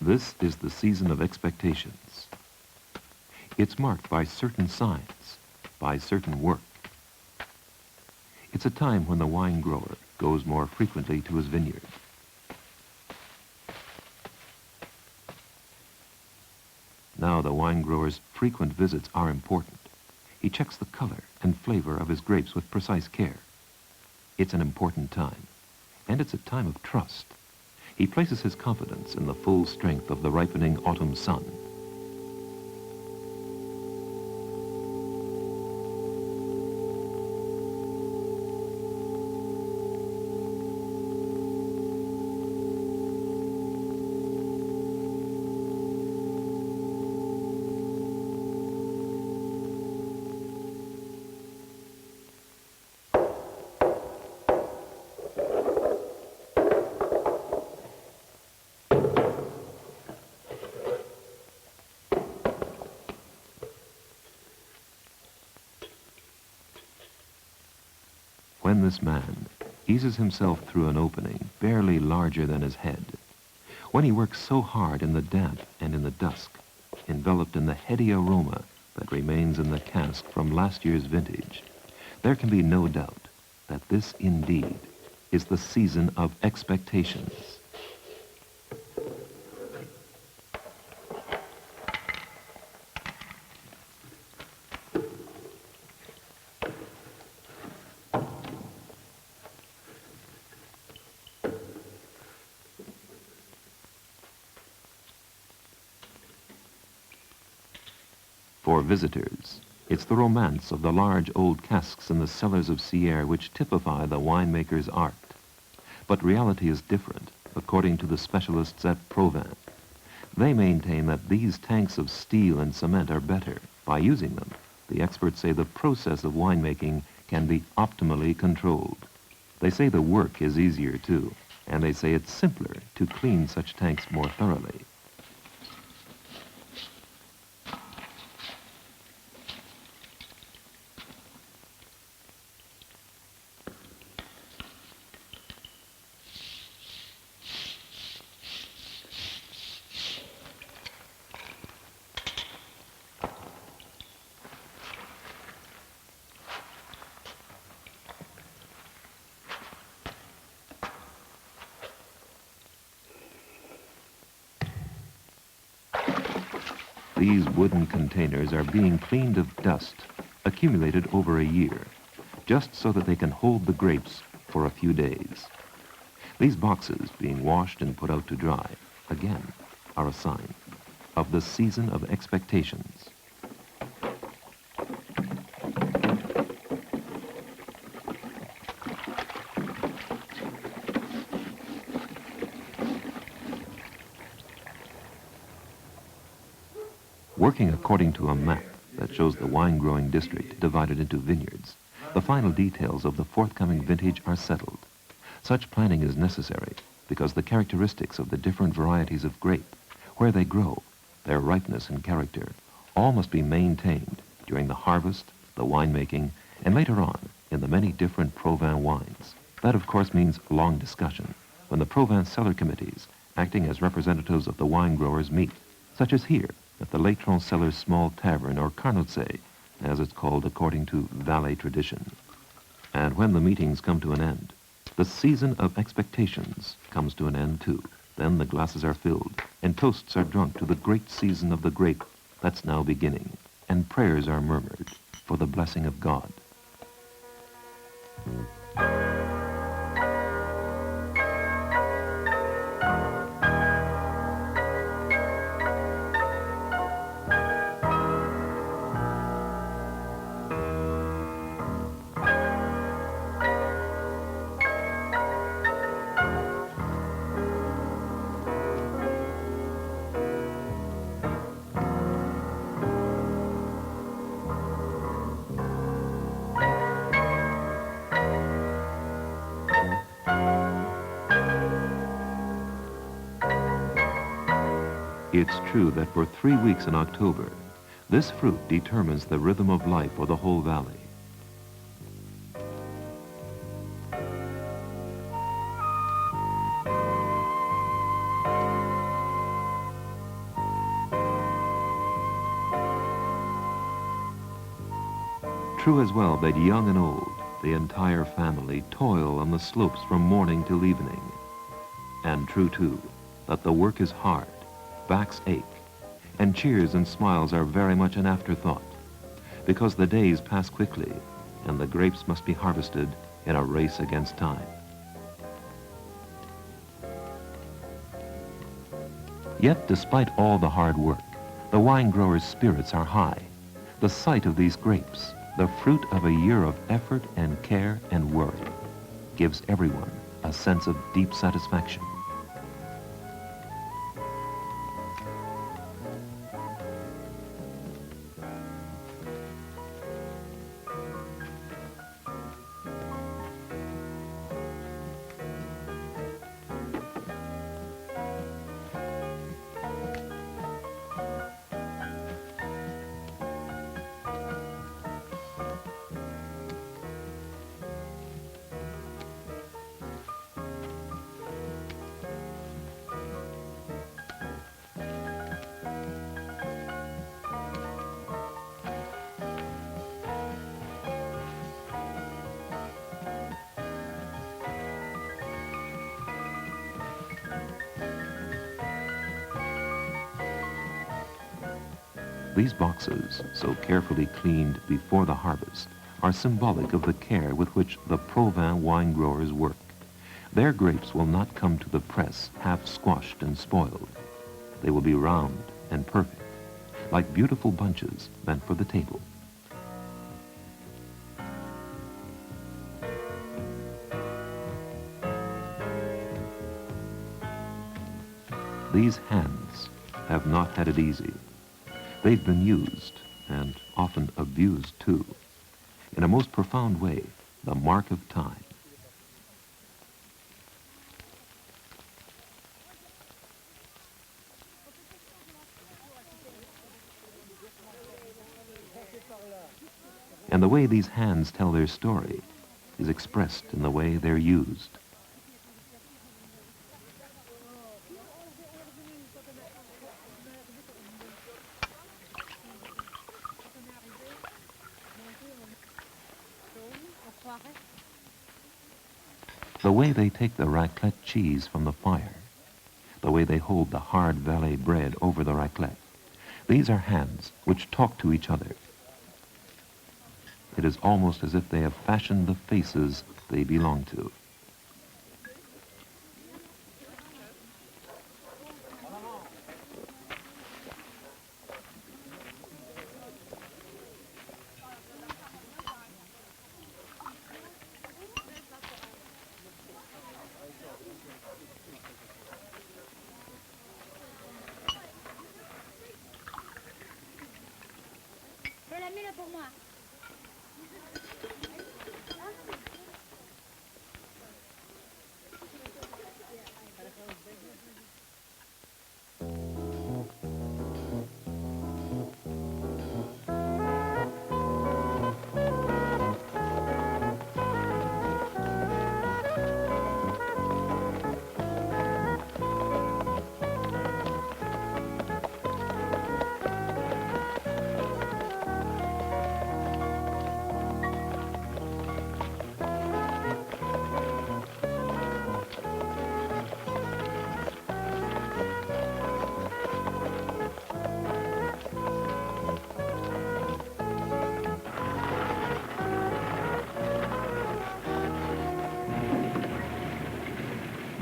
This is the season of expectations. It's marked by certain signs, by certain work. It's a time when the wine grower goes more frequently to his vineyard. Now the wine grower's frequent visits are important. He checks the color and flavor of his grapes with precise care. It's an important time, and it's a time of trust. He places his confidence in the full strength of the ripening autumn sun. When this man eases himself through an opening barely larger than his head, when he works so hard in the damp and in the dusk, enveloped in the heady aroma that remains in the cask from last year's vintage, there can be no doubt that this indeed is the season of expectations. For visitors, it's the romance of the large old casks in the cellars of Sierre which typify the winemaker's art. But reality is different, according to the specialists at Provins. They maintain that these tanks of steel and cement are better. By using them, the experts say the process of winemaking can be optimally controlled. They say the work is easier too, and they say it's simpler to clean such tanks more thoroughly. These wooden containers are being cleaned of dust accumulated over a year, just so that they can hold the grapes for a few days. These boxes, being washed and put out to dry, again, are a sign of the season of expectations. Working according to a map that shows the wine-growing district divided into vineyards, the final details of the forthcoming vintage are settled. Such planning is necessary because the characteristics of the different varieties of grape, where they grow, their ripeness and character, all must be maintained during the harvest, the winemaking, and later on in the many different Provins wines. That, of course, means long discussion when the Provins cellar committees, acting as representatives of the wine growers, meet, such as here at the Latron Cellar's small tavern, or cartons, as it's called according to Valais tradition. And when the meetings come to an end, the season of expectations comes to an end too. Then the glasses are filled, and toasts are drunk to the great season of the grape that's now beginning, and prayers are murmured for the blessing of God. It's true that for 3 weeks in October, this fruit determines the rhythm of life for the whole valley. True as well that young and old, the entire family, toil on the slopes from morning till evening. And true, too, that the work is hard, backs ache, and cheers and smiles are very much an afterthought, because the days pass quickly, and the grapes must be harvested in a race against time. Yet, despite all the hard work, the wine growers' spirits are high. The sight of these grapes, the fruit of a year of effort and care and worry, gives everyone a sense of deep satisfaction. These boxes, so carefully cleaned before the harvest, are symbolic of the care with which the Provins wine growers work. Their grapes will not come to the press half squashed and spoiled. They will be round and perfect, like beautiful bunches meant for the table. These hands have not had it easy. They've been used, and often abused too, in a most profound way, the mark of time. And the way these hands tell their story is expressed in the way they're used. The way they take the raclette cheese from the fire, the way they hold the hard Valais bread over the raclette, these are hands which talk to each other. It is almost as if they have fashioned the faces they belong to.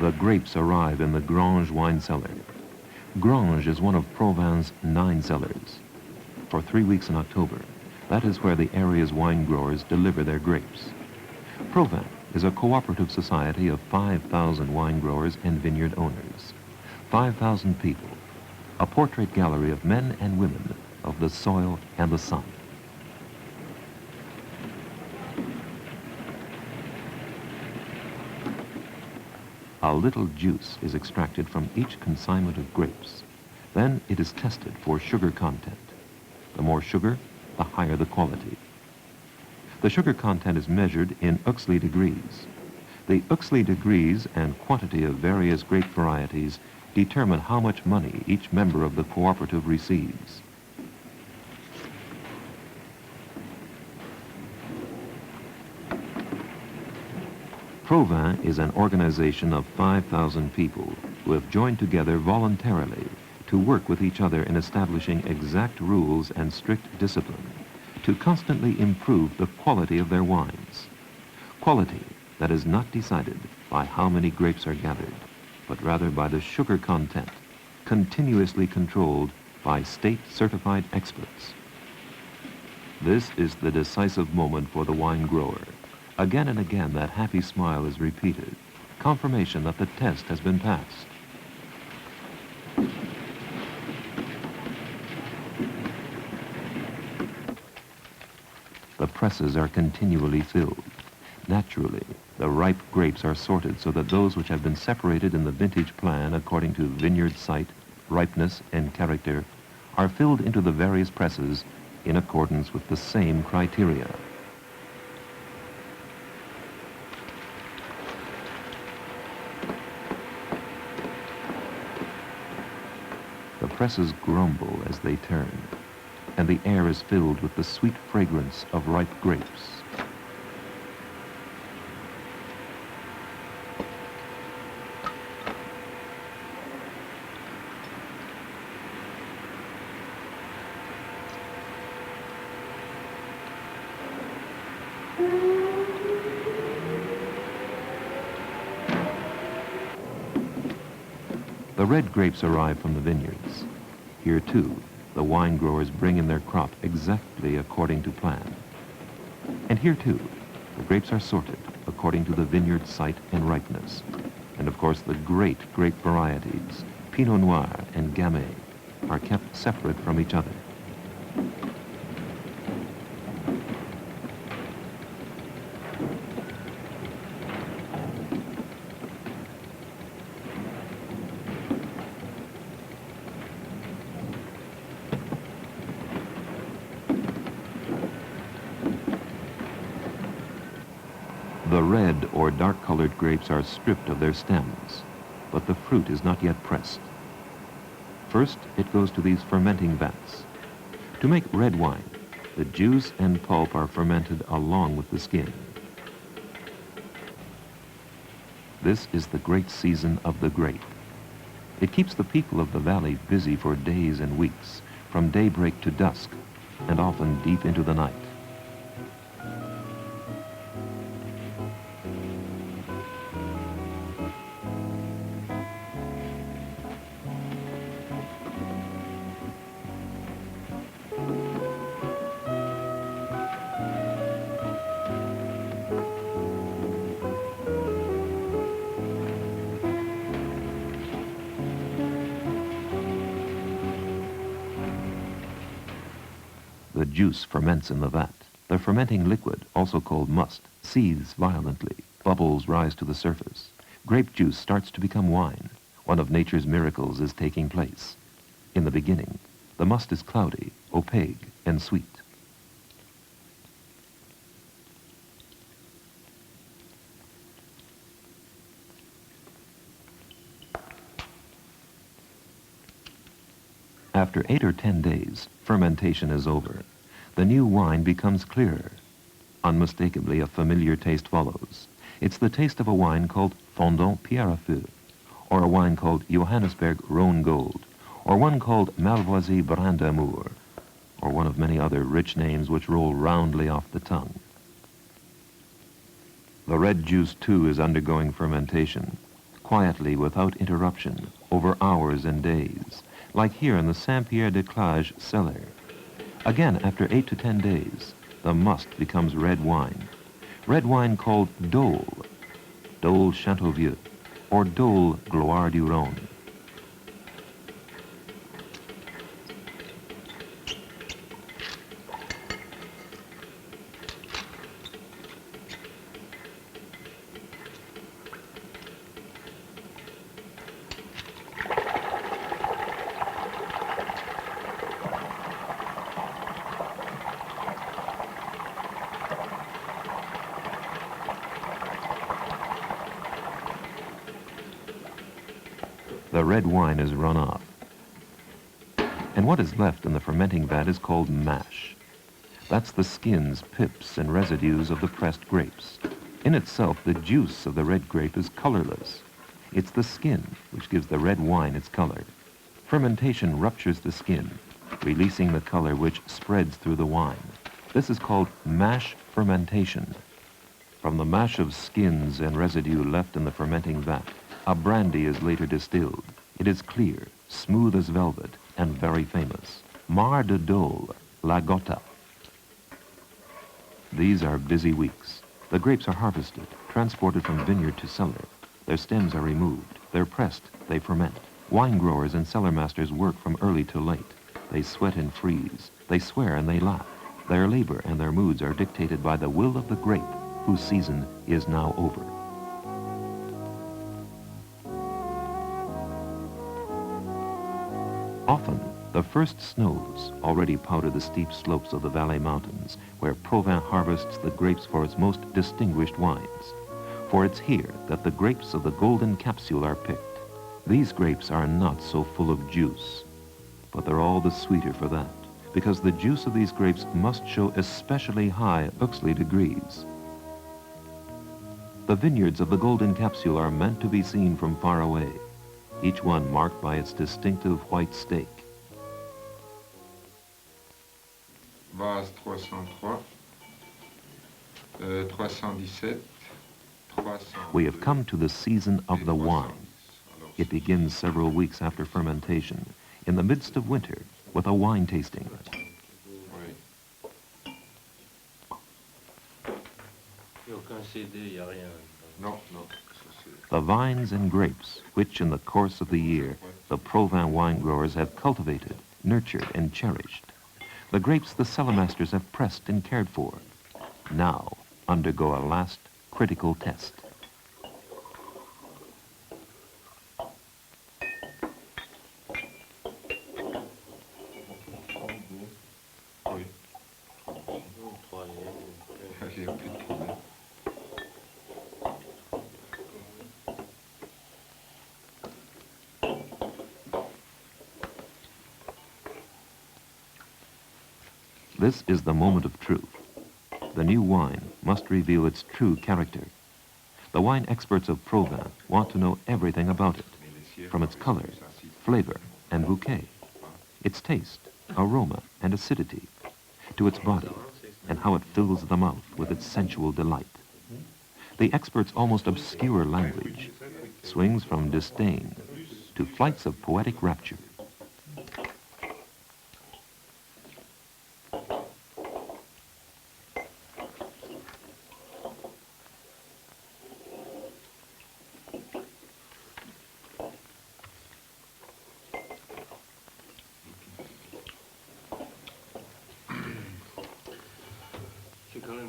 The grapes arrive in the Grange Wine Cellar. Grange is one of Provins' 9 cellars. For 3 weeks in October, that is where the area's wine growers deliver their grapes. Provins is a cooperative society of 5,000 wine growers and vineyard owners. 5,000 people, a portrait gallery of men and women, of the soil and the sun. A little juice is extracted from each consignment of grapes. Then it is tested for sugar content. The more sugar, the higher the quality. The sugar content is measured in Uxley degrees. The Uxley degrees and quantity of various grape varieties determine how much money each member of the cooperative receives. Provins is an organization of 5,000 people who have joined together voluntarily to work with each other in establishing exact rules and strict discipline to constantly improve the quality of their wines. Quality that is not decided by how many grapes are gathered, but rather by the sugar content, continuously controlled by state-certified experts. This is the decisive moment for the wine grower. Again and again, that happy smile is repeated, confirmation that the test has been passed. The presses are continually filled. Naturally, the ripe grapes are sorted so that those which have been separated in the vintage plan according to vineyard site, ripeness, and character are filled into the various presses in accordance with the same criteria. The presses grumble as they turn, and the air is filled with the sweet fragrance of ripe grapes. The red grapes arrive from the vineyards. Here, too, the wine growers bring in their crop exactly according to plan. And here, too, the grapes are sorted according to the vineyard site and ripeness. And, of course, the great grape varieties, Pinot Noir and Gamay, are kept separate from each other. The red or dark-colored grapes are stripped of their stems, but the fruit is not yet pressed. First, it goes to these fermenting vats. To make red wine, the juice and pulp are fermented along with the skin. This is the great season of the grape. It keeps the people of the valley busy for days and weeks, from daybreak to dusk, and often deep into the night. The juice ferments in the vat. The fermenting liquid, also called must, seethes violently. Bubbles rise to the surface. Grape juice starts to become wine. One of nature's miracles is taking place. In the beginning, the must is cloudy, opaque, and sweet. After 8 or 10 days, fermentation is over. The new wine becomes clearer. Unmistakably, a familiar taste follows. It's the taste of a wine called Fendant Pierrefeu, or a wine called Johannesberg Rhone Gold, or one called Malvoisie Brin d'Amour, or one of many other rich names which roll roundly off the tongue. The red juice, too, is undergoing fermentation, quietly, without interruption, over hours and days, like here in the Saint Pierre de Clages cellar. Again, after 8 to 10 days, the must becomes red wine called Dole, Dole Chateauvieux, or Dole Gloire du Rhône. The red wine is run off. And what is left in the fermenting vat is called mash. That's the skins, pips, and residues of the pressed grapes. In itself, the juice of the red grape is colorless. It's the skin which gives the red wine its color. Fermentation ruptures the skin, releasing the color which spreads through the wine. This is called mash fermentation. From the mash of skins and residue left in the fermenting vat, a brandy is later distilled. It is clear, smooth as velvet, and very famous. Mar de Dole, La Gotta. These are busy weeks. The grapes are harvested, transported from vineyard to cellar. Their stems are removed. They're pressed. They ferment. Wine growers and cellar masters work from early to late. They sweat and freeze. They swear and they laugh. Their labor and their moods are dictated by the will of the grape, whose season is now over. Often, the first snows already powder the steep slopes of the Valais mountains, where Provins harvests the grapes for its most distinguished wines. For it's here that the grapes of the golden capsule are picked. These grapes are not so full of juice, but they're all the sweeter for that, because the juice of these grapes must show especially high Uxley degrees. The vineyards of the golden capsule are meant to be seen from far away, each one marked by its distinctive white stake. Vase 303, 317, 300. We have come to the season of the wine. It begins several weeks after fermentation, in the midst of winter, with a wine tasting. The vines and grapes, which in the course of the year the Provins wine growers have cultivated, nurtured, and cherished. The grapes the cellar masters have pressed and cared for, now undergo a last critical test. This is the moment of truth. The new wine must reveal its true character. The wine experts of Provins want to know everything about it, from its color, flavor, and bouquet, its taste, aroma, and acidity, to its body, and how it fills the mouth with its sensual delight. The experts' almost obscure language swings from disdain to flights of poetic rapture.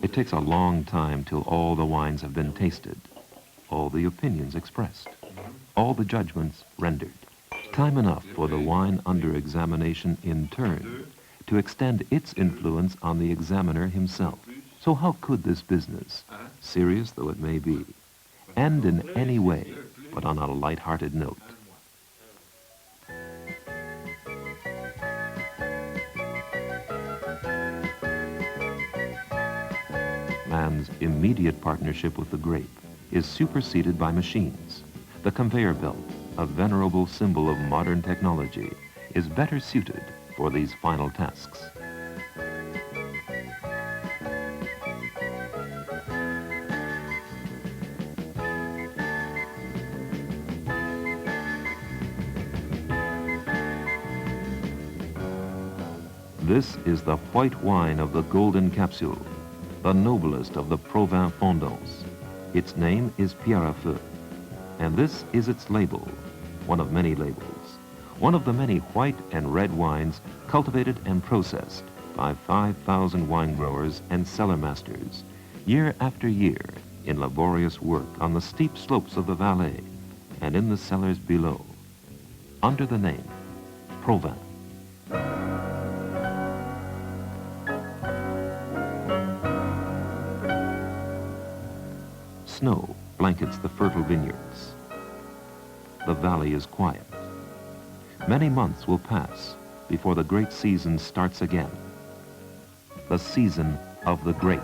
It takes a long time till all the wines have been tasted, all the opinions expressed, all the judgments rendered. Time enough for the wine under examination in turn to extend its influence on the examiner himself. So how could this business, serious though it may be, end in any way but on a light-hearted note? Man's immediate partnership with the grape is superseded by machines. The conveyor belt, a venerable symbol of modern technology, is better suited for these final tasks. This is the white wine of the golden capsule, the noblest of the Provins Fendants. Its name is Pierrefeu, and this is its label, one of many labels, one of the many white and red wines cultivated and processed by 5,000 wine growers and cellar masters, year after year, in laborious work on the steep slopes of the Valais and in the cellars below, under the name Provins. Snow blankets the fertile vineyards. The valley is quiet. Many months will pass before the great season starts again. The season of the grape.